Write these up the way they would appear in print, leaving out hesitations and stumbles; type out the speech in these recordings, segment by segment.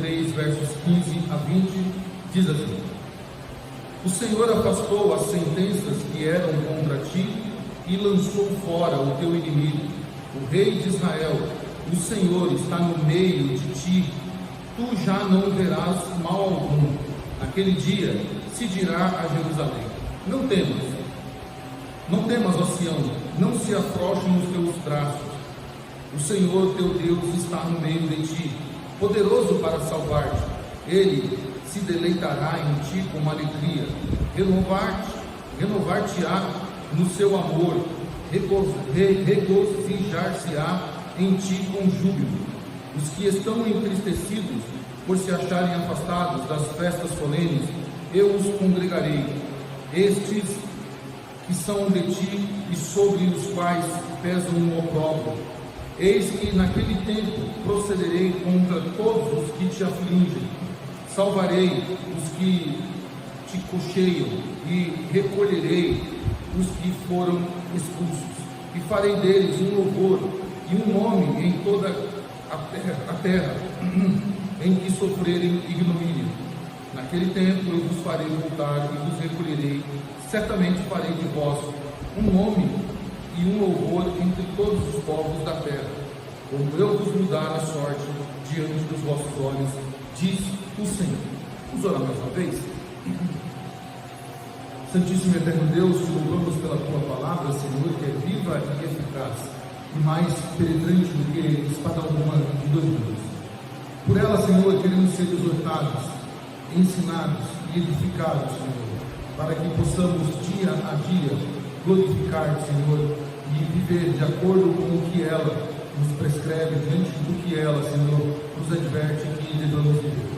3, versos 15 a 20, diz assim: O Senhor afastou as sentenças que eram contra ti e lançou fora o teu inimigo, o rei de Israel. O Senhor está no meio de ti, tu já não verás mal algum. Naquele dia se dirá a Jerusalém: Não temas, ó Sião, não se afrouxem os teus braços. O Senhor teu Deus está no meio de ti, poderoso para salvar-te. Ele se deleitará em ti com alegria, renovar-te-á no seu amor, regozijar-se-á em ti com júbilo. Os que estão entristecidos por se acharem afastados das festas solenes, eu os congregarei. Estes que são de ti e sobre os quais pesam o opróbrio. Eis que naquele tempo procederei contra todos os que te afligem, salvarei os que te cocheiam e recolherei os que foram expulsos, e farei deles um louvor e um nome em toda a terra em que sofrerem ignomínia. Naquele tempo eu vos farei voltar e vos recolherei, certamente farei de vós um nome e um louvor entre todos os povos da terra, como eu vos mudar a sorte diante dos vossos olhos, diz o Senhor. Vamos orar mais uma vez? Santíssimo e eterno Deus, te louvamos pela tua palavra, Senhor, que é viva e eficaz, e mais penetrante do que espada alguma de dois gumes. Por ela, Senhor, queremos ser exortados, ensinados e edificados, Senhor, para que possamos dia a dia glorificar, Senhor, e viver de acordo com o que ela nos prescreve, diante do que ela, Senhor, nos adverte que devemos viver.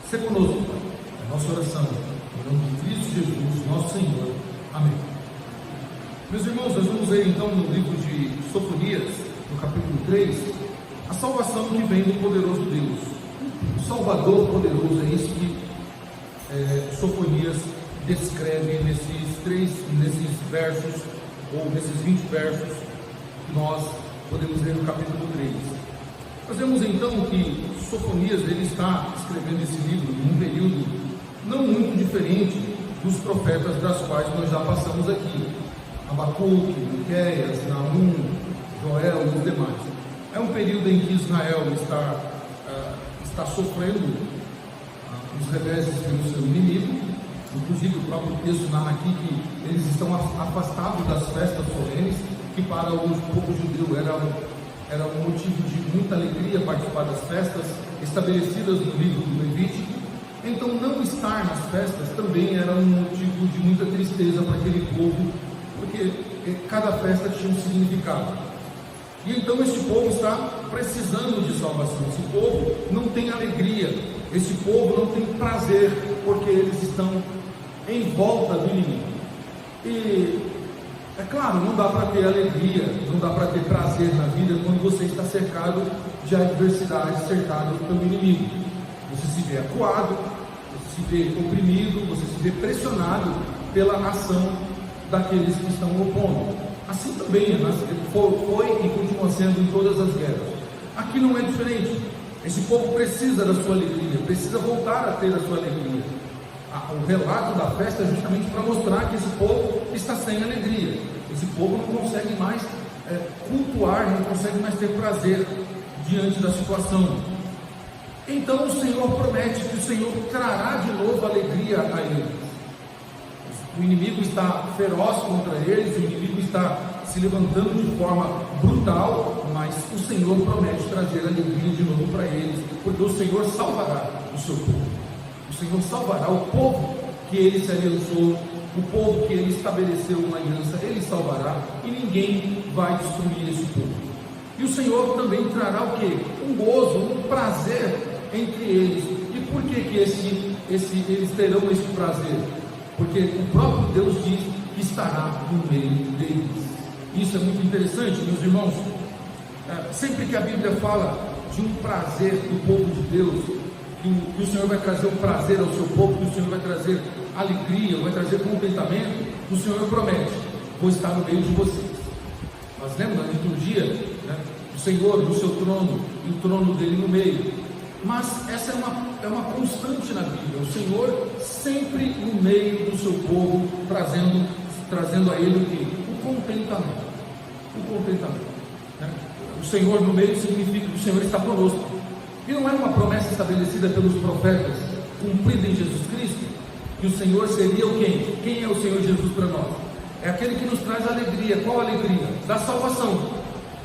Se conosco, Pai, é a nossa oração, em nome de Cristo Jesus, nosso Senhor. Amém. Meus irmãos, nós vamos ler então no livro de Sofonias, no capítulo 3, a salvação que vem do poderoso Deus. O Salvador poderoso é isso que Sofonias descreve nesses versos, ou nesses 20 versos que nós podemos ler no capítulo 3. Nós vemos então que Sofonias ele está escrevendo esse livro em um período não muito diferente dos profetas das quais nós já passamos aqui: Abacuque, Miqueias, Naum, Joel e os demais. É um período em que Israel está sofrendo os reveses pelo seu inimigo. Inclusive o próprio texto narra aqui que eles estão afastados das festas solenes, que para o povo judeu era um motivo de muita alegria participar das festas estabelecidas no livro do Levítico. Então não estar nas festas também era um motivo de muita tristeza para aquele povo, porque cada festa tinha um significado. E então esse povo está precisando de salvação. Esse povo não tem alegria, esse povo não tem prazer, porque eles estão em volta do inimigo. E é claro, não dá para ter alegria, não dá para ter prazer na vida quando você está cercado de adversidade, cercado pelo inimigo. Você se vê acuado, você se vê oprimido, você se vê pressionado pela ação daqueles que estão opondo. Assim também foi e continua sendo em todas as guerras. Aqui não é diferente. Esse povo precisa da sua alegria, precisa voltar a ter a sua alegria. O relato da festa é justamente para mostrar que esse povo está sem alegria. Esse povo não consegue mais cultuar, não consegue mais ter prazer diante da situação. Então o Senhor promete que o Senhor trará de novo alegria a eles. O inimigo está feroz contra eles, o inimigo está se levantando de forma brutal, mas o Senhor promete trazer alegria de novo para eles, porque o Senhor salvará o seu povo. O Senhor salvará o povo que ele se aliançou, o povo que ele estabeleceu uma aliança, ele salvará, e ninguém vai destruir esse povo. E o Senhor também trará o quê? Um gozo, um prazer entre eles. E por que eles terão esse prazer? Porque o próprio Deus diz que estará no meio deles. Isso é muito interessante, meus irmãos. Sempre que a Bíblia fala de um prazer do povo de Deus, que o Senhor vai trazer um prazer ao seu povo, que o Senhor vai trazer alegria, vai trazer contentamento, o Senhor promete: vou estar no meio de vocês. Nós lemos na liturgia, o Senhor no seu trono, e o trono dele no meio. mas essa é uma constante na Bíblia. O Senhor sempre no meio do seu povo, trazendo a ele o quê? O contentamento. O contentamento, né? O Senhor no meio significa que o Senhor está conosco. E não é uma promessa estabelecida pelos profetas, cumprida em Jesus Cristo, que o Senhor seria o quem? Quem é o Senhor Jesus para nós? É aquele que nos traz alegria. Qual alegria? Da salvação.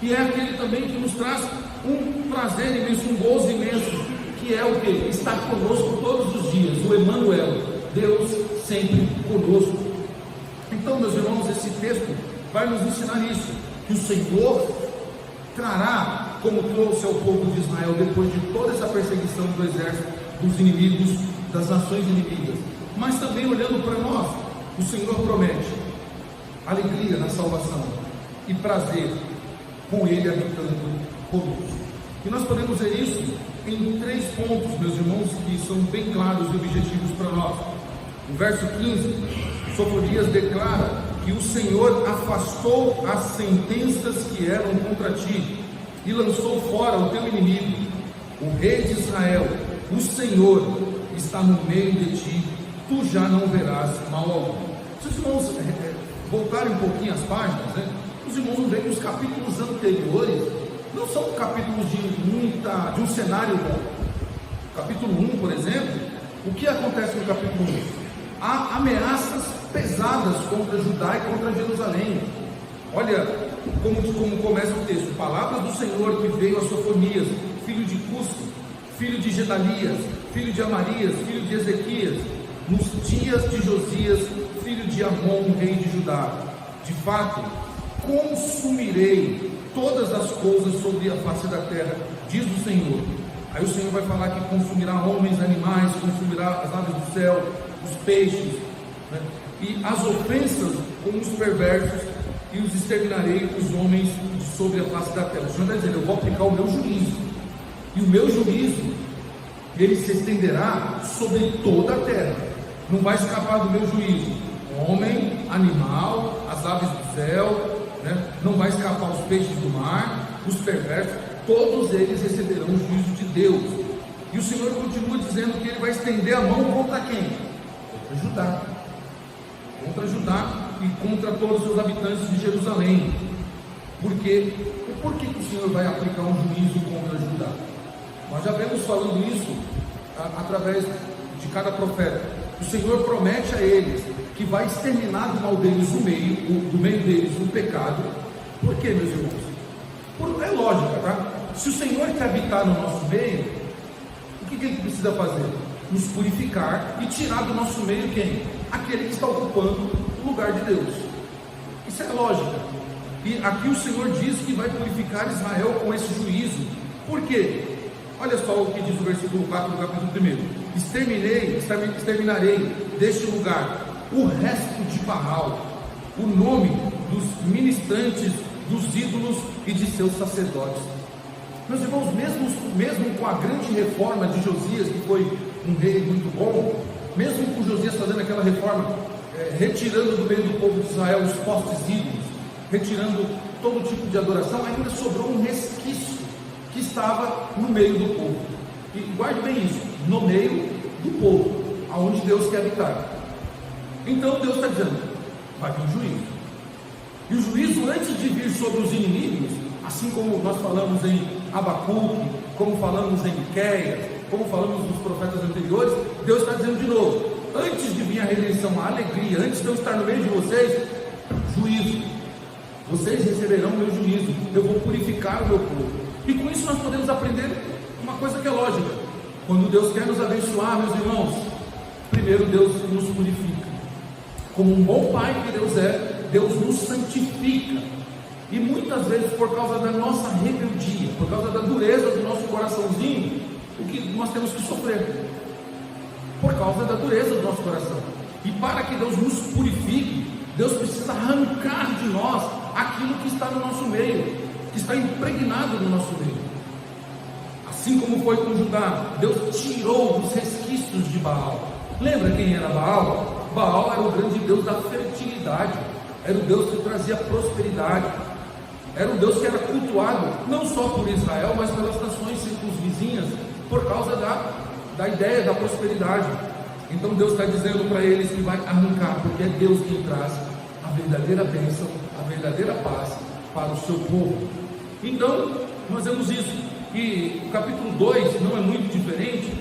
E é aquele também que nos traz um prazer imenso, um gozo imenso, que é o que? Estar conosco todos os dias, o Emmanuel, Deus sempre conosco. Então, meus irmãos, esse texto vai nos ensinar isso, que o Senhor trará, como trouxe ao povo de Israel, depois de toda essa perseguição do exército, dos inimigos, das nações inimigas, mas também olhando para nós, o Senhor promete alegria na salvação e prazer com Ele habitando conosco. E nós podemos ver isso em 3 pontos, meus irmãos, que são bem claros e objetivos para nós. No verso 15, Sofonias declara que o Senhor afastou as sentenças que eram contra ti e lançou fora o teu inimigo, o rei de Israel. O Senhor está no meio de ti, tu já não verás mal algum. Se os irmãos voltarem um pouquinho as páginas, né, os irmãos vão ver que os capítulos anteriores não são capítulos de um cenário bom. Capítulo 1, por exemplo, o que acontece no capítulo 1? Há ameaças pesadas contra Judá e contra Jerusalém. Olha como começa o texto: palavra do Senhor que veio a Sofonias, filho de Cusco, filho de Gedalias, filho de Amarias, filho de Ezequias, nos dias de Josias, filho de Amon, rei de Judá. De fato, consumirei todas as coisas sobre a face da terra, diz o Senhor. Aí o Senhor vai falar que consumirá homens, animais, consumirá as aves do céu, os peixes, né? E as ofensas com os perversos, e os exterminarei os homens sobre a face da terra. O Senhor está dizendo: eu vou aplicar o meu juízo, e o meu juízo ele se estenderá sobre toda a terra. Não vai escapar do meu juízo homem, animal, as aves do céu, né? Não vai escapar os peixes do mar, os perversos, todos eles receberão o juízo de Deus. E o Senhor continua dizendo que Ele vai estender a mão contra quem? Contra Judá e contra todos os seus habitantes de Jerusalém. Por que o Senhor vai aplicar um juízo contra Judá? Nós já vemos falando isso através de cada profeta. O Senhor promete a eles que vai exterminar do mal deles do meio deles o pecado. Por quê, meus irmãos? É lógica, tá? Se o Senhor quer habitar no nosso meio, o que Ele precisa fazer? Nos purificar e tirar do nosso meio quem? Aquele que está ocupando o lugar de Deus. Isso é lógica. E aqui o Senhor diz que vai purificar Israel com esse juízo. Por quê? Olha só o que diz o versículo 4 do capítulo 1. Exterminarei deste lugar o resto de Baal, o nome dos ministrantes, dos ídolos e de seus sacerdotes. Meus irmãos, mesmo com a grande reforma de Josias, que foi um rei muito bom, mesmo com Josias fazendo aquela reforma, retirando do meio do povo de Israel os postes ídolos, retirando todo tipo de adoração, ainda sobrou um resquício que estava no meio do povo. E guarde bem isso: no meio do povo, aonde Deus quer habitar. Então Deus está dizendo: vai vir juízo. E o juízo, antes de vir sobre os inimigos, assim como nós falamos em Abacuque, como falamos em Miqueias, como falamos nos profetas anteriores, Deus está dizendo de novo: antes de vir a redenção, a alegria, antes de eu estar no meio de vocês, juízo. Vocês receberão o meu juízo, eu vou purificar o meu povo. E com isso nós podemos aprender uma coisa que é lógica: quando Deus quer nos abençoar, meus irmãos, primeiro Deus nos purifica. Como um bom pai que Deus é, Deus nos santifica. E muitas vezes, por causa da nossa rebeldia, por causa da dureza do nosso coraçãozinho, o que nós temos que sofrer? Por causa da dureza do nosso coração. E para que Deus nos purifique, Deus precisa arrancar de nós aquilo que está no nosso meio, que está impregnado no nosso meio. Assim como foi com Judá, Deus tirou os resquícios de Baal. Lembra quem era Baal? Baal era o grande Deus da fertilidade, era o Deus que trazia prosperidade, era o Deus que era cultuado não só por Israel, mas pelas nações circunvizinhas, por causa da ideia da prosperidade. Então Deus está dizendo para eles que vai arrancar, porque é Deus quem traz a verdadeira bênção, a verdadeira paz para o seu povo. Então nós vemos isso, que o capítulo 2 não é muito diferente.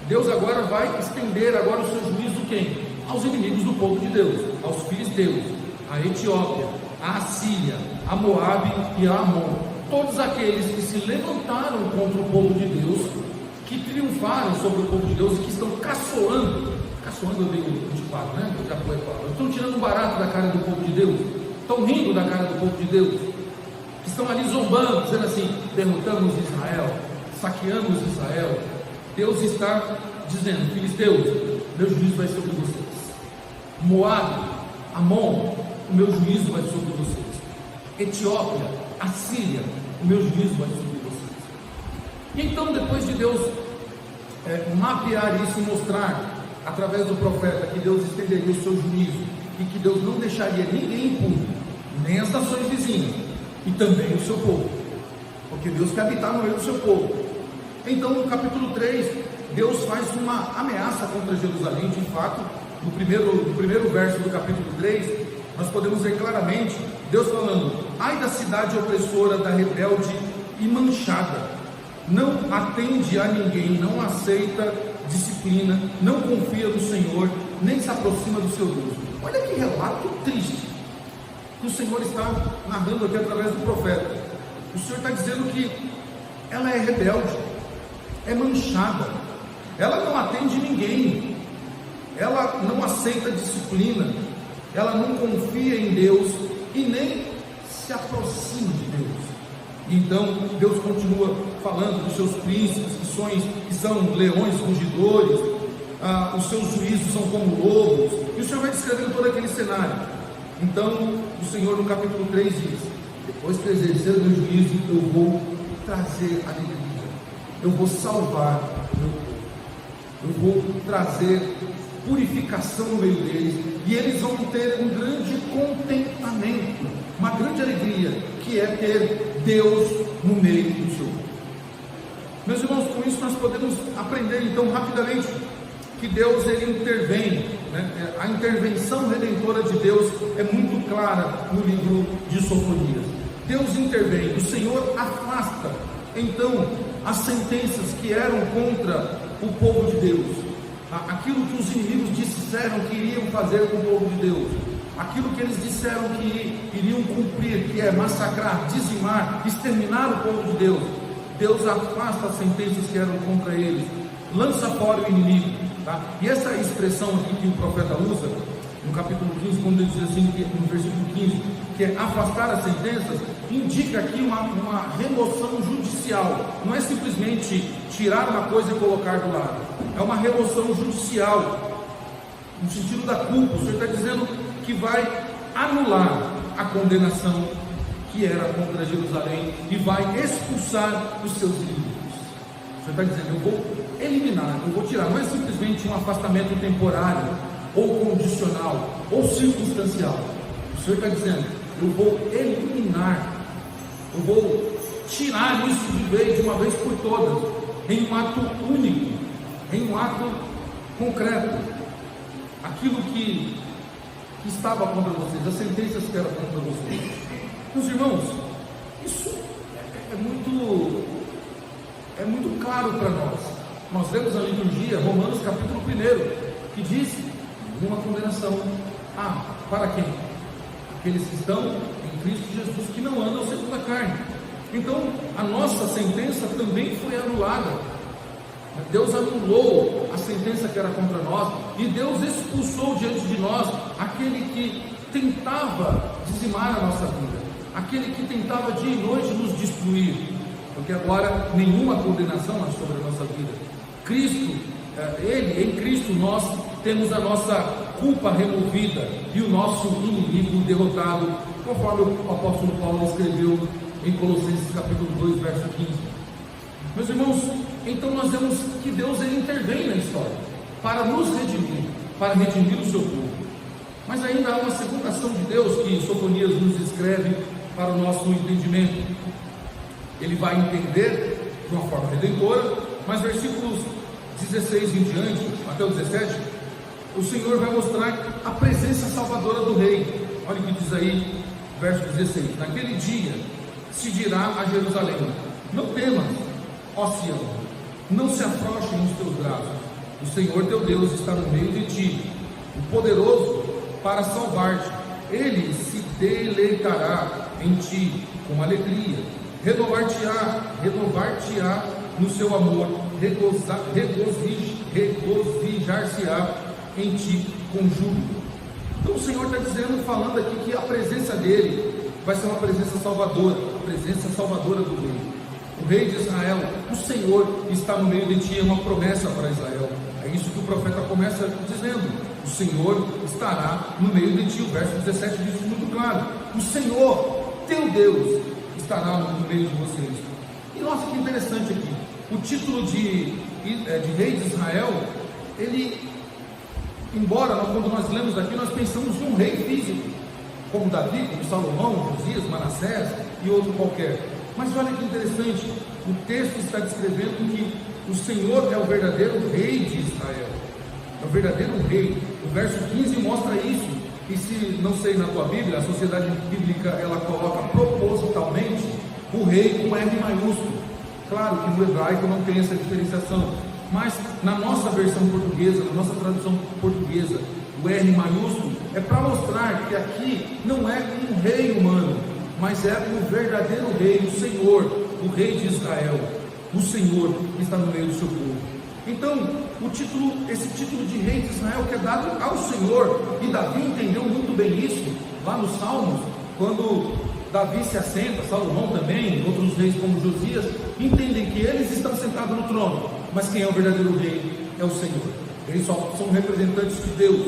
Deus agora vai estender agora o seu juízo quem? Aos inimigos do povo de Deus, aos filisteus, a Etiópia, a Assíria, a Moabe e a Amon. Todos aqueles que se levantaram contra o povo de Deus, que triunfaram sobre o povo de Deus e que estão caçoando é meio antiquado, né? Já foi falado. Estão tirando um barato da cara do povo de Deus, estão rindo da cara do povo de Deus, que estão ali zombando, dizendo assim: derrotamos Israel, saqueamos Israel. Deus está dizendo: filisteus, meu juízo vai sobre vocês. Moabe, Amon, o meu juízo vai sobre vocês. Etiópia, Assíria, o meu juízo vai sobre vocês. E então, depois de Deus mapear isso e mostrar através do profeta que Deus estenderia o seu juízo e que Deus não deixaria ninguém impune, nem as nações vizinhas e também o seu povo, porque Deus quer habitar no meio do seu povo. Então, no capítulo 3, Deus faz uma ameaça contra Jerusalém. De fato, no primeiro verso do capítulo 3, nós podemos ver claramente Deus falando: ai da cidade opressora, da rebelde e manchada, não atende a ninguém, não aceita disciplina, não confia no Senhor, nem se aproxima do seu Deus. Olha que relato triste que o Senhor está narrando aqui através do profeta. O Senhor está dizendo que ela é rebelde, é manchada, ela não atende ninguém, ela não aceita disciplina, ela não confia em Deus e nem se aproxima de Deus. Então Deus continua falando dos seus príncipes, que são leões rugidores, os seus juízos são como lobos, e o Senhor vai descrevendo todo aquele cenário. Então o Senhor no capítulo 3 diz: depois que eu exercer o meu juízo, eu vou trazer alegria, eu vou salvar o meu povo, eu vou trazer purificação no meio deles, e eles vão ter um grande contentamento, uma grande alegria, que é ter Deus no meio do seu povo. Meus irmãos, com isso nós podemos aprender então rapidamente que Deus ele intervém, né? A intervenção redentora de Deus é muito clara no livro de Sofonias. Deus intervém, o Senhor afasta então as sentenças que eram contra o povo de Deus, aquilo que os inimigos disseram que iriam fazer com o povo de Deus, aquilo que eles disseram que iriam cumprir, que é massacrar, dizimar, exterminar o povo de Deus. Deus afasta as sentenças que eram contra eles, lança fora o inimigo, tá? E essa expressão aqui que o profeta usa no capítulo 15, quando ele diz assim, no versículo 15, que é afastar as sentenças, indica aqui uma remoção judicial. Não é simplesmente tirar uma coisa e colocar do lado, é uma remoção judicial, no sentido da culpa. O Senhor está dizendo que vai anular a condenação que era contra Jerusalém e vai expulsar os seus inimigos. O Senhor está dizendo: eu vou eliminar, eu vou tirar. Não é simplesmente um afastamento temporário, ou condicional, ou circunstancial. O Senhor está dizendo: eu vou eliminar, eu vou tirar isso de vez, de uma vez por todas, em um ato único, em um ato concreto. Aquilo que estava contra vocês, as sentenças que eram contra vocês. Meus irmãos, isso é muito claro para nós. Nós lemos a liturgia, Romanos capítulo 1, que diz: nenhuma condenação. Para quem? Aqueles que estão em Cristo Jesus, que não andam segundo a carne. Então, a nossa sentença também foi anulada. Deus anulou a sentença que era contra nós, e Deus expulsou diante de nós aquele que tentava dizimar a nossa vida, aquele que tentava dia e noite nos destruir, porque agora nenhuma condenação há sobre a nossa vida. Cristo, em Cristo nós temos a nossa culpa removida e o nosso inimigo derrotado, conforme o apóstolo Paulo escreveu em Colossenses capítulo 2, verso 15. Meus irmãos, então nós vemos que Deus ele intervém na história para nos redimir, para redimir o seu povo. Mas ainda há uma segunda ação de Deus que Sofonias nos escreve para o nosso entendimento. Ele vai entender de uma forma redentora, mas versículos 16 em diante, até o 17, o Senhor vai mostrar a presença salvadora do rei. Olha o que diz aí, verso 16: naquele dia se dirá a Jerusalém: não temas, ó Sião, não se afrouxe nos teus braços, o Senhor teu Deus está no meio de ti, o poderoso para salvar-te. Ele se deleitará em ti com alegria, renovar-te-á no seu amor, regozijar-se-á em ti com júbilo. Então o Senhor está dizendo, falando aqui, que a presença dele vai ser uma presença salvadora, a presença salvadora do rei, o rei de Israel. O Senhor está no meio de ti, é uma promessa para Israel. É isso que o profeta começa dizendo: o Senhor estará no meio de ti. O verso 17 diz isso muito claro: o Senhor, teu Deus, estará no meio de vocês. E nossa, que interessante aqui, o título de rei de Israel, ele, embora quando nós lemos aqui, nós pensamos em um rei físico, como Davi, como Salomão, Josias, Manassés e outro qualquer. Mas olha que interessante, o texto está descrevendo que o Senhor é o verdadeiro rei de Israel, é o verdadeiro rei. O verso 15 mostra isso. E se não sei na tua Bíblia, a Sociedade Bíblica ela coloca propositalmente o rei com R maiúsculo. Claro que no hebraico não tem essa diferenciação, mas na nossa versão portuguesa, na nossa tradução portuguesa, o R maiúsculo é para mostrar que aqui não é um rei humano, mas é o verdadeiro rei, o Senhor, o rei de Israel, o Senhor que está no meio do seu povo. Então, esse título de rei de Israel que é dado ao Senhor, e Davi entendeu muito bem isso, lá nos Salmos, quando Davi se assenta, Salomão também, outros reis como Josias, entendem que eles estão sentados no trono, mas quem é o verdadeiro rei é o Senhor. Eles só são representantes de Deus.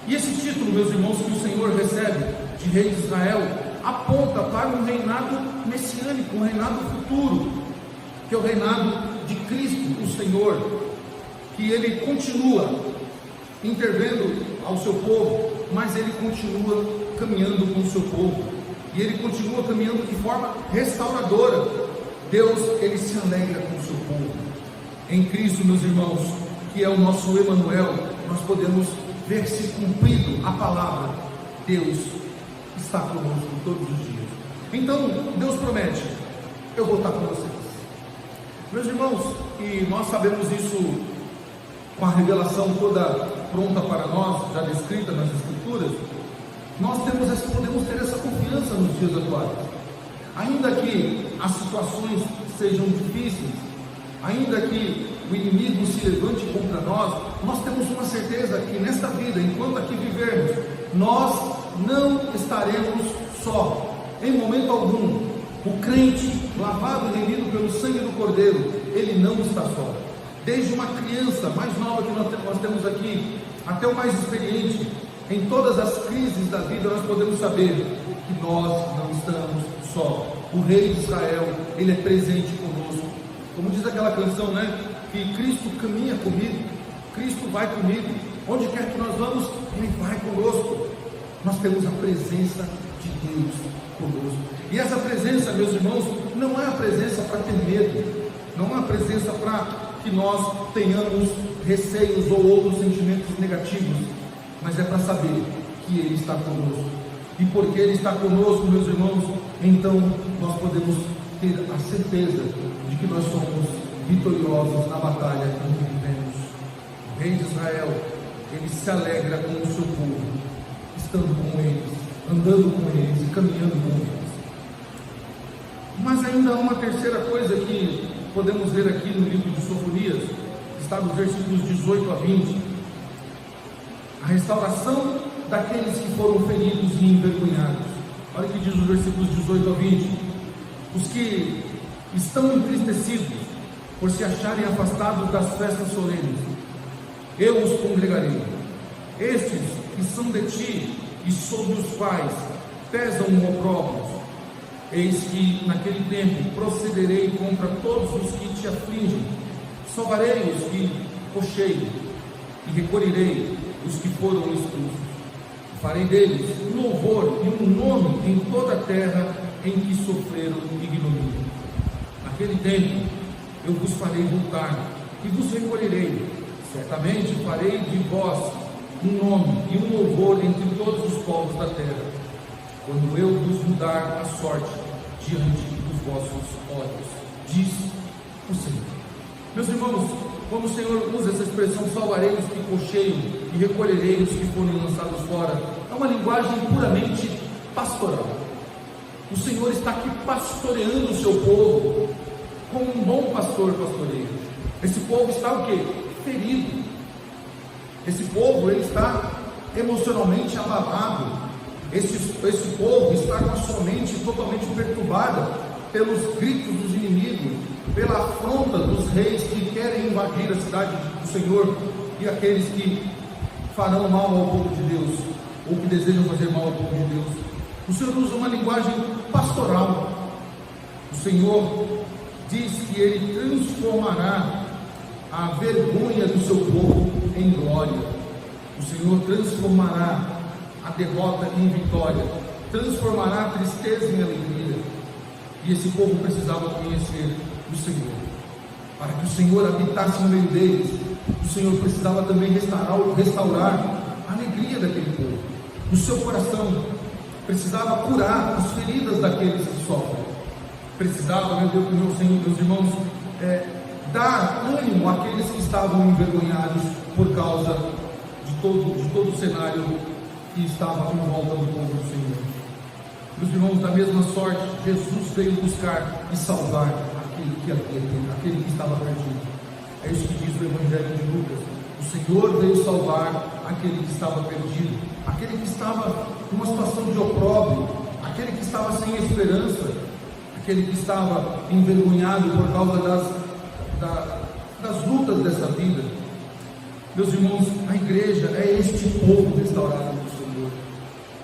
E esse título, meus irmãos, que o Senhor recebe de rei de Israel, aponta para um reinado messiânico, um reinado futuro, que é o reinado de Cristo, o Senhor, que ele continua intervendo ao seu povo, mas ele continua caminhando com o seu povo, e ele continua caminhando de forma restauradora. Deus, ele se alegra com o seu povo. Em Cristo, meus irmãos, que é o nosso Emanuel, nós podemos ver se cumprido a palavra: Deus está conosco todos os dias. Então, Deus promete: eu vou estar com vocês. Meus irmãos, e nós sabemos isso com a revelação toda pronta para nós, já descrita nas Escrituras. Nós podemos ter essa confiança nos dias atuais. Ainda que as situações sejam difíceis, ainda que o inimigo se levante contra nós, nós temos uma certeza que nesta vida, enquanto aqui vivermos, nós não estaremos só, em momento algum. O crente, lavado e remido pelo sangue do Cordeiro, ele não está só. Desde uma criança mais nova que nós temos aqui, até o mais experiente, em todas as crises da vida, nós podemos saber que nós não estamos só. O rei de Israel, ele é presente conosco. Como diz aquela canção, né? Que Cristo caminha comigo, Cristo vai comigo, onde quer que nós vamos, ele vai conosco. Nós temos a presença de Deus conosco. E essa presença, meus irmãos, não é a presença para ter medo, não é a presença para que nós tenhamos receios ou outros sentimentos negativos, mas é para saber que Ele está conosco. E porque Ele está conosco, meus irmãos, então nós podemos ter a certeza de que nós somos vitoriosos na batalha que vivemos. O rei de Israel, ele se alegra com o seu povo, estando com eles, andando com eles e caminhando com eles. Mas ainda há uma terceira coisa que podemos ver aqui no livro de Sofonias, que está nos versículos 18 a 20. A restauração daqueles que foram feridos e envergonhados. Olha o que diz os versículos 18 a 20. Os que estão entristecidos por se acharem afastados das festas solenes, eu os congregarei. Estes que são de ti e sobre os quais pesam opróbrios, eis que naquele tempo procederei contra todos os que te afligem, salvarei os que cocheiam e recolherei os que foram expulsos. Farei deles um louvor e um nome em toda a terra em que sofreram ignomínia. Naquele tempo eu vos farei voltar e vos recolherei. Certamente farei de vós um nome e um louvor entre todos os povos da terra, quando eu vos mudar a sorte diante dos vossos olhos, diz o Senhor. Meus irmãos, quando o Senhor usa essa expressão, salvarei os que cocheiam e recolherei os que forem lançados fora, é uma linguagem puramente pastoral. O Senhor está aqui pastoreando o seu povo, como um bom pastor pastoreia. Esse povo está o quê? Ferido. Esse povo, ele está emocionalmente abalado. Esse povo está com a sua mente totalmente perturbada pelos gritos dos inimigos, pela afronta dos reis que querem invadir a cidade do Senhor e aqueles que farão mal ao povo de Deus, ou que desejam fazer mal ao povo de Deus. O Senhor usa uma linguagem pastoral. O Senhor diz que Ele transformará a vergonha do seu povo em glória. O Senhor transformará a derrota em vitória, transformará a tristeza em alegria. E esse povo precisava conhecer o Senhor. Para que o Senhor habitasse no meio deles, o Senhor precisava também restaurar a alegria daquele povo. O seu coração precisava curar as feridas daqueles que sofrem. Precisava, meu Deus, meu Senhor, meus irmãos, dar ânimo àqueles que estavam envergonhados por causa de todo o cenário que estava em volta do povo do Senhor. Meus irmãos, da mesma sorte, Jesus veio buscar e salvar aquele que estava perdido. É isso que diz o Evangelho de Lucas. O Senhor veio salvar aquele que estava perdido, aquele que estava numa situação de opróbrio, aquele que estava sem esperança, aquele que estava envergonhado por causa das lutas dessa vida. Meus irmãos, a igreja é este povo restaurado do Senhor.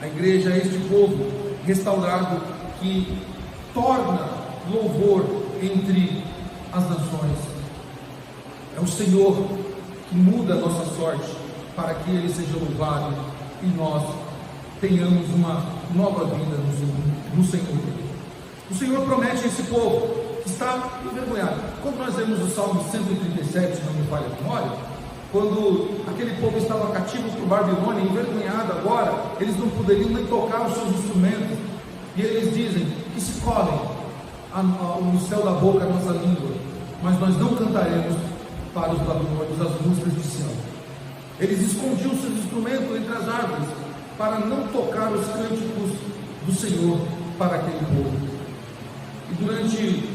A igreja é este povo restaurado que torna louvor entre as nações. É o Senhor que muda a nossa sorte para que Ele seja louvado e nós tenhamos uma nova vida no Senhor. O Senhor promete a esse povo que está envergonhado. Quando nós vemos o Salmo 137, se não me falha a memória, quando aquele povo estava cativo para Babilônia, envergonhado agora, eles não poderiam nem tocar os seus instrumentos, e eles dizem que se colhem no céu da boca a nossa língua, mas nós não cantaremos para os babilônios as músicas de Sião. Eles escondiam seus instrumentos entre as árvores para não tocar os cânticos do Senhor para aquele povo. E durante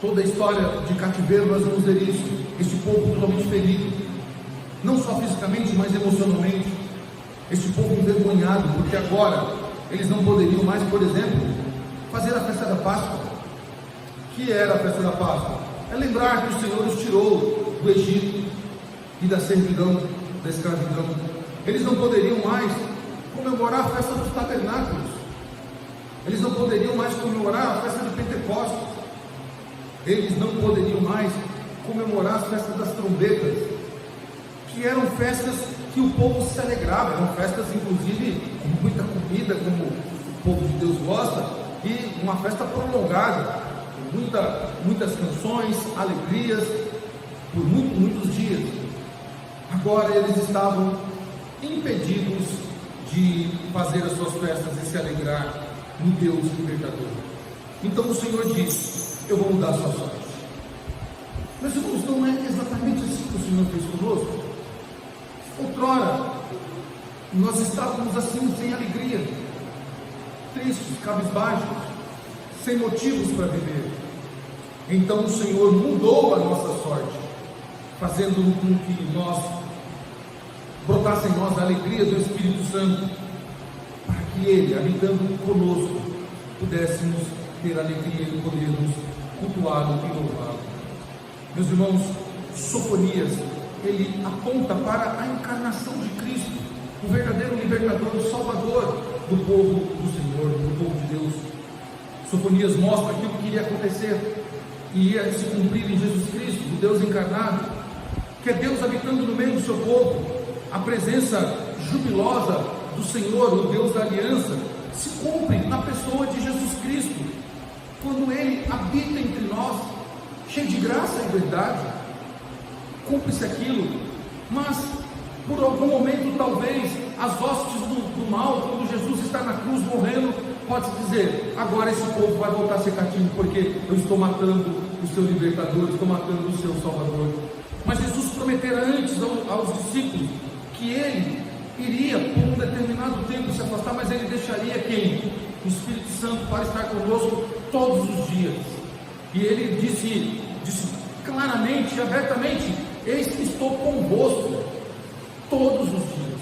toda a história de cativeiro nós vamos ver isso, este povo totalmente ferido, não só fisicamente, mas emocionalmente. Este povo envergonhado, porque agora eles não poderiam mais, por exemplo, fazer a festa da Páscoa. Que era a festa da Páscoa? É lembrar que o Senhor os tirou do Egito e da servidão, da escravidão. Eles não poderiam mais comemorar a festa dos tabernáculos. Eles não poderiam mais comemorar a festa de Pentecostes. Eles não poderiam mais comemorar as festas das trombetas, que eram festas que o povo se alegrava, eram festas inclusive com muita comida, como o povo de Deus gosta, e uma festa prolongada, com muitas canções, alegrias, por muitos dias. Agora eles estavam impedidos de fazer as suas festas e se alegrar no Deus libertador. Então o Senhor diz: eu vou mudar a sua sorte. Meus irmãos, não é exatamente assim que o Senhor fez conosco? Outrora, nós estávamos assim, sem alegria, tristes, cabisbaixos, sem motivos para viver. Então o Senhor mudou a nossa sorte, fazendo com que brotasse em nós a alegria do Espírito Santo, para que Ele, habitando conosco, pudéssemos ter alegria e podermos cultuá-lo e louvá-lo. Meus irmãos, Sofonias, ele aponta para a encarnação de Cristo, o verdadeiro libertador, o salvador do povo do Senhor, do povo de Deus. Sofonias mostra aquilo que iria acontecer e ia se cumprir em Jesus Cristo, o Deus encarnado, que é Deus habitando no meio do seu povo. A presença jubilosa do Senhor, o Deus da aliança, se cumpre na pessoa de Jesus Cristo, quando Ele habita entre nós, cheio de graça e verdade, cumpre-se aquilo, mas por algum momento, talvez, as hostes do mal, quando Jesus está na cruz morrendo, pode-se dizer: agora esse povo vai voltar a ser cativo, porque eu estou matando o seu libertador, estou matando o seu salvador. Mas Jesus prometera antes aos discípulos que ele iria por um determinado tempo se afastar, mas ele deixaria quem? O Espírito Santo, para estar conosco todos os dias. E ele disse claramente, abertamente: eis que estou convosco todos os dias.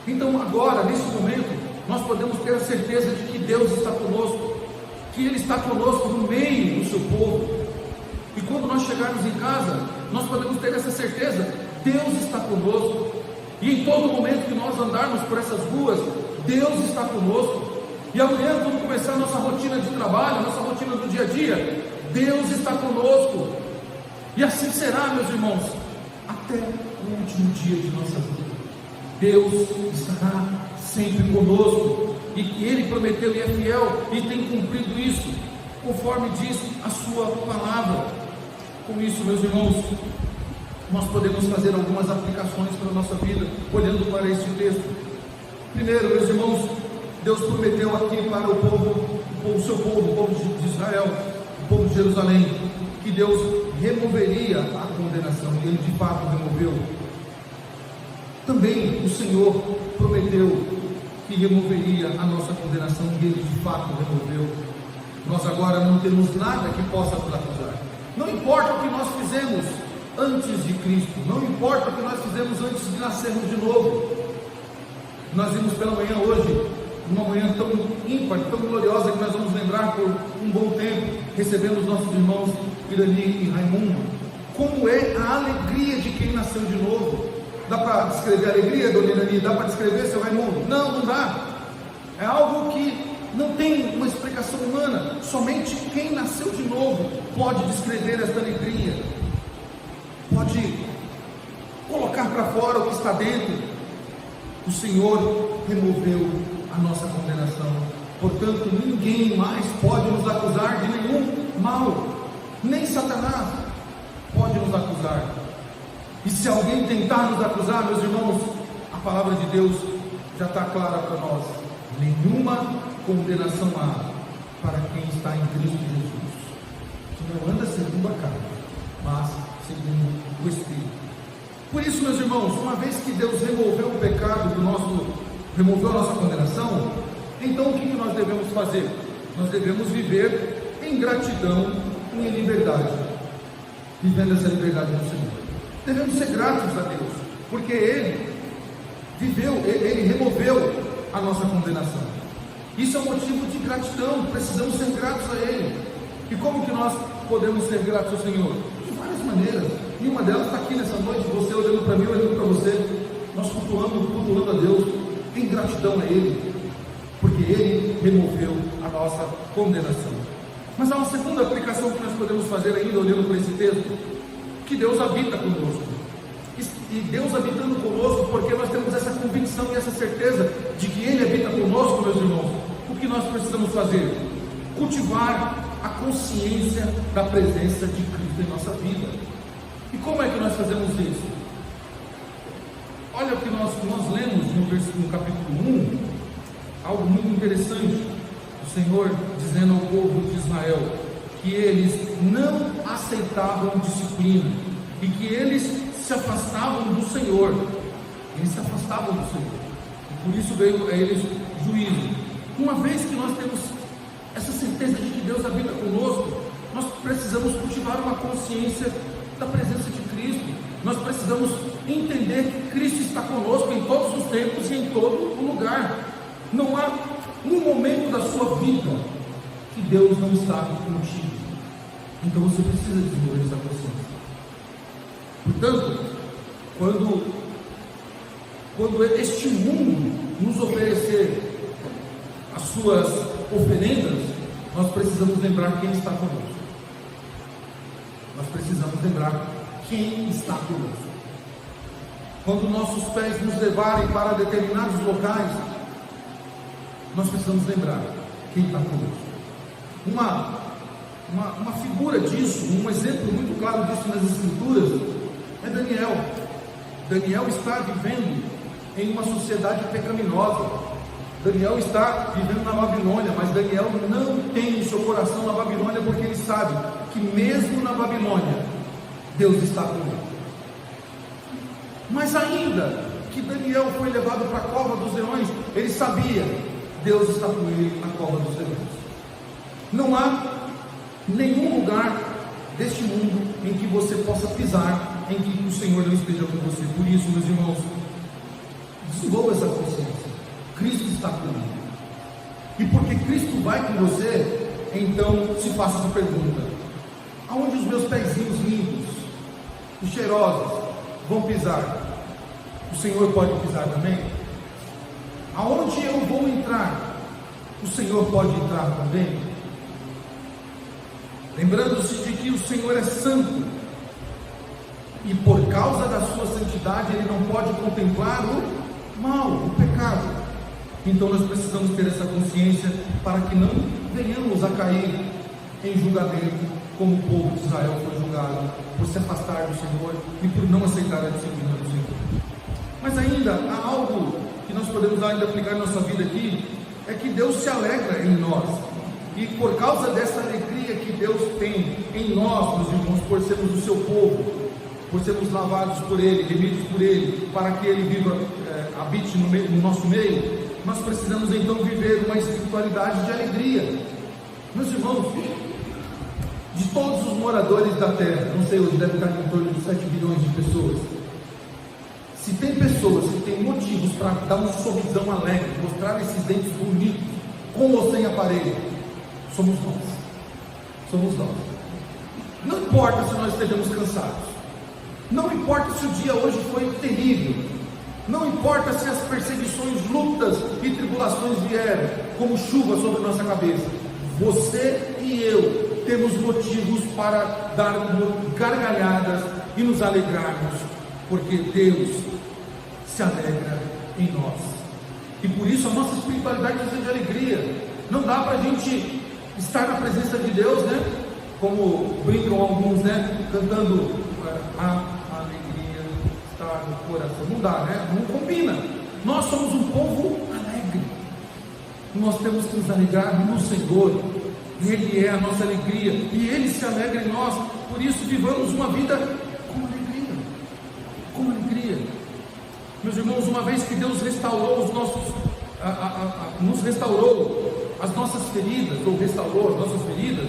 Então agora, nesse momento, nós podemos ter a certeza de que Deus está conosco, que Ele está conosco no meio do seu povo. E quando nós chegarmos em casa, nós podemos ter essa certeza: Deus está conosco. E em todo momento que nós andarmos por essas ruas, Deus está conosco. E amanhã, quando começar a nossa rotina de trabalho, a nossa rotina do dia a dia, Deus está conosco. E assim será, meus irmãos, até o último dia de nossa vida. Deus estará sempre conosco, e Ele prometeu e é fiel, e tem cumprido isso, conforme diz a sua palavra. Com isso, meus irmãos, nós podemos fazer algumas aplicações para a nossa vida, olhando para este texto. Primeiro, meus irmãos, Deus prometeu aqui para o seu povo, o povo de Israel, o povo de Jerusalém, que Deus removeria a condenação, e Ele de fato removeu. Também o Senhor prometeu que removeria a nossa condenação, e Ele de fato removeu. Nós agora não temos nada que possa nos acusar. Não importa o que nós fizemos antes de Cristo, não importa o que nós fizemos antes de nascermos de novo. Nós vimos pela manhã hoje, uma manhã tão ímpar, tão gloriosa, que nós vamos lembrar por um bom tempo, recebendo os nossos irmãos Irani e Raimundo. Como é a alegria de quem nasceu de novo? Dá para descrever a alegria, dona Irani? Dá para descrever, seu Raimundo? Não, não dá. É algo que não tem uma explicação humana. Somente quem nasceu de novo pode descrever esta alegria, pode colocar para fora o que está dentro. O Senhor removeu a nossa condenação, portanto ninguém mais pode nos acusar de nenhum mal, nem Satanás pode nos acusar. E se alguém tentar nos acusar, meus irmãos, a palavra de Deus já está clara para nós: nenhuma condenação há para quem está em Cristo Jesus, que não anda segundo a carne, mas segundo o Espírito. Por isso, meus irmãos, uma vez que Deus removeu o pecado removeu a nossa condenação, então o que nós devemos fazer? Nós devemos viver em gratidão e em liberdade, vivendo essa liberdade do Senhor. Devemos ser gratos a Deus, porque Ele removeu a nossa condenação. Isso é um motivo de gratidão, precisamos ser gratos a Ele. E como que nós podemos ser gratos ao Senhor? De várias maneiras, e uma delas está aqui nessa noite, você olhando para mim, olhando para você, nós cultuando a Deus, em gratidão a Ele, porque Ele removeu a nossa condenação. Mas há uma segunda aplicação que nós podemos fazer ainda, olhando para esse texto, que Deus habita conosco. E Deus habitando conosco, porque nós temos essa convicção e essa certeza de que Ele habita conosco, meus irmãos. O que nós precisamos fazer? Cultivar a consciência da presença de Cristo em nossa vida. E como é que nós fazemos isso? Olha o que nós lemos no capítulo 1, algo muito interessante. O Senhor dizendo ao povo de Israel que eles não aceitavam disciplina e que eles se afastavam do Senhor. Eles se afastavam do Senhor, e por isso veio a eles juízo. Uma vez que nós temos essa certeza de que Deus habita conosco, nós precisamos cultivar uma consciência da presença de Cristo. Nós precisamos entender que Cristo está conosco em todos os tempos e em todo o lugar. Não há um momento da sua vida que Deus não está contigo. Então você precisa desenvolver essa consciência. Portanto, quando este mundo nos oferecer as suas oferendas, nós precisamos lembrar quem está conosco. Nós precisamos lembrar quem está conosco. Quando nossos pés nos levarem para determinados locais, nós precisamos lembrar quem está conosco. uma figura disso, um exemplo muito claro disso nas Escrituras, é Daniel. Daniel está vivendo em uma sociedade pecaminosa. Daniel está vivendo na Babilônia, mas Daniel não tem o seu coração na Babilônia, porque ele sabe que mesmo na Babilônia, Deus está com ele. Mas ainda que Daniel foi levado para a cova dos leões, ele sabia, Deus está com ele na cova dos leões. Não há nenhum lugar deste mundo em que você possa pisar, em que o Senhor não esteja com você. Por isso, meus irmãos, desenvolva essa consciência. Cristo está comigo. E porque Cristo vai com você, então se faça essa pergunta: aonde os meus pezinhos limpos e cheirosos vão pisar? O Senhor pode pisar também? Aonde eu vou entrar? O Senhor pode entrar também? Lembrando-se de que o Senhor é santo, e por causa da sua santidade ele não pode contemplar o mal, o pecado. Então nós precisamos ter essa consciência para que não venhamos a cair em julgamento, como o povo de Israel foi julgado por se afastar do Senhor e por não aceitar a disciplina do Senhor. Mas ainda há algo que nós podemos ainda aplicar na nossa vida aqui, é que Deus se alegra em nós, e por causa dessa alegria que Deus tem em nós, meus irmãos, por sermos o seu povo, por sermos lavados por Ele, remidos por Ele, para que Ele viva, habite no nosso meio, nós precisamos então viver uma espiritualidade de alegria. Meus irmãos, de todos os moradores da terra, não sei, hoje deve estar em torno de 7 bilhões de pessoas. Se tem pessoas que têm motivos para dar um sorrisão alegre, mostrar esses dentes bonitos, com ou sem aparelho, somos nós. Somos nós. Não importa se nós estejamos cansados, não importa se o dia hoje foi terrível, não importa se as perseguições, lutas e tribulações vieram como chuva sobre a nossa cabeça, você e eu temos motivos para dar gargalhadas e nos alegrarmos, porque Deus se alegra em nós, e por isso a nossa espiritualidade precisa de alegria. Não dá para a gente estar na presença de Deus, né? Como brincam alguns, né? Cantando a alegria está no coração. Não dá, né? Não combina. Nós somos um povo alegre. Nós temos que nos alegrar no Senhor. Ele é a nossa alegria e Ele se alegra em nós. Por isso vivamos uma vida com alegria. Com alegria. Meus irmãos, uma vez que Deus restaurou os nossos, nos restaurou as nossas feridas, ou restaurou as nossas feridas,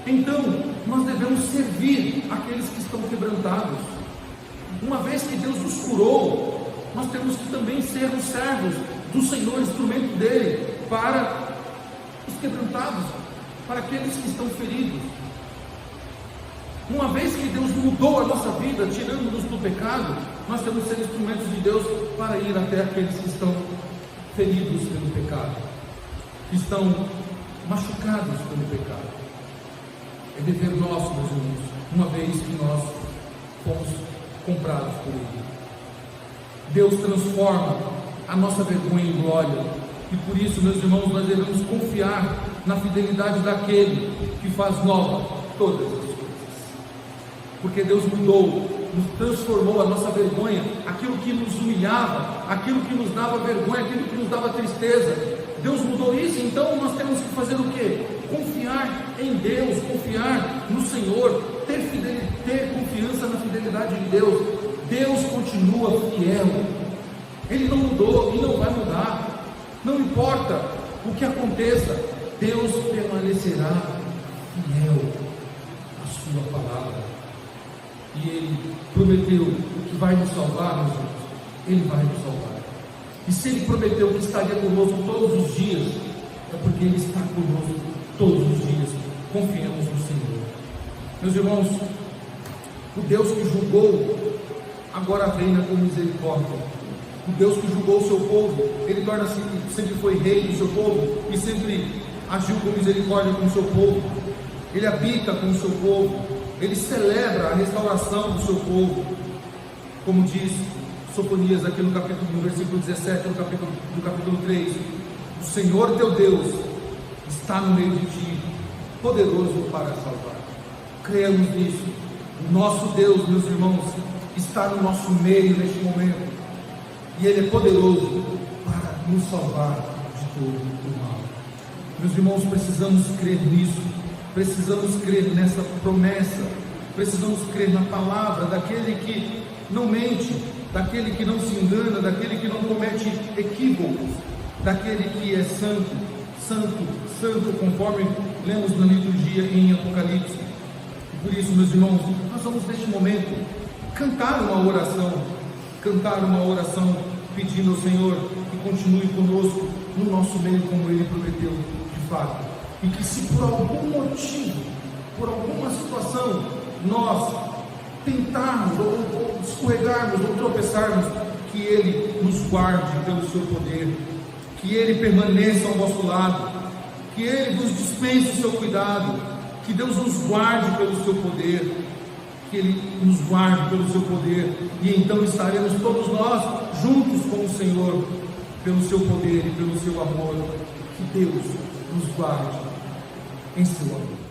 então nós devemos servir aqueles que estão quebrantados. Uma vez que Deus nos curou, nós temos que também ser os servos do Senhor, instrumento dele, para os quebrantados, para aqueles que estão feridos. Uma vez que Deus mudou a nossa vida, tirando-nos do pecado, nós temos que ser instrumentos de Deus para ir até aqueles que estão feridos pelo pecado, que estão machucados pelo pecado. É dever nosso, meus irmãos, uma vez que nós fomos comprados por Ele. Deus transforma a nossa vergonha em glória, e por isso, meus irmãos, nós devemos confiar na fidelidade daquele que faz nova todas as coisas, porque Deus mudou, nos transformou a nossa vergonha, aquilo que nos humilhava, aquilo que nos dava vergonha, aquilo que nos dava tristeza. Deus mudou isso, então nós temos que fazer o quê? Confiar em Deus, confiar no Senhor, ter confiança na fidelidade de Deus. Deus continua fiel, Ele não mudou e não vai mudar. Não importa o que aconteça, Deus permanecerá fiel à sua palavra. E Ele prometeu que vai nos salvar, meus irmãos. Ele vai nos salvar. E se Ele prometeu que estaria conosco todos os dias, é porque Ele está conosco todos os dias. Confiamos no Senhor. Meus irmãos, o Deus que julgou, agora reina com misericórdia. O Deus que julgou o seu povo, Ele torna-se, sempre foi rei do seu povo, e sempre agiu com misericórdia com o seu povo. Ele habita com o seu povo, Ele celebra a restauração do seu povo, como diz Sofonias aqui no versículo 17, do capítulo 3, o Senhor teu Deus está no meio de ti, poderoso para salvar. Creamos nisso. O nosso Deus, meus irmãos, está no nosso meio neste momento, e Ele é poderoso para nos salvar de todo o mal. Meus irmãos, precisamos crer nisso, precisamos crer nessa promessa, precisamos crer na palavra daquele que não mente, daquele que não se engana, daquele que não comete equívocos, daquele que é santo, santo, santo, conforme lemos na liturgia em Apocalipse. E por isso, meus irmãos, nós vamos neste momento cantar uma oração pedindo ao Senhor que continue conosco no nosso meio, como Ele prometeu de fato, e que se por algum motivo, por alguma situação, nós tentarmos, ou escorregarmos, ou tropeçarmos, que Ele nos guarde pelo seu poder, que Ele permaneça ao nosso lado, que Ele nos dispense o seu cuidado, que Deus nos guarde pelo seu poder, que Ele nos guarde pelo seu poder, e então estaremos todos nós juntos com o Senhor, pelo seu poder e pelo seu amor. Que Deus nos guarde em seu amor.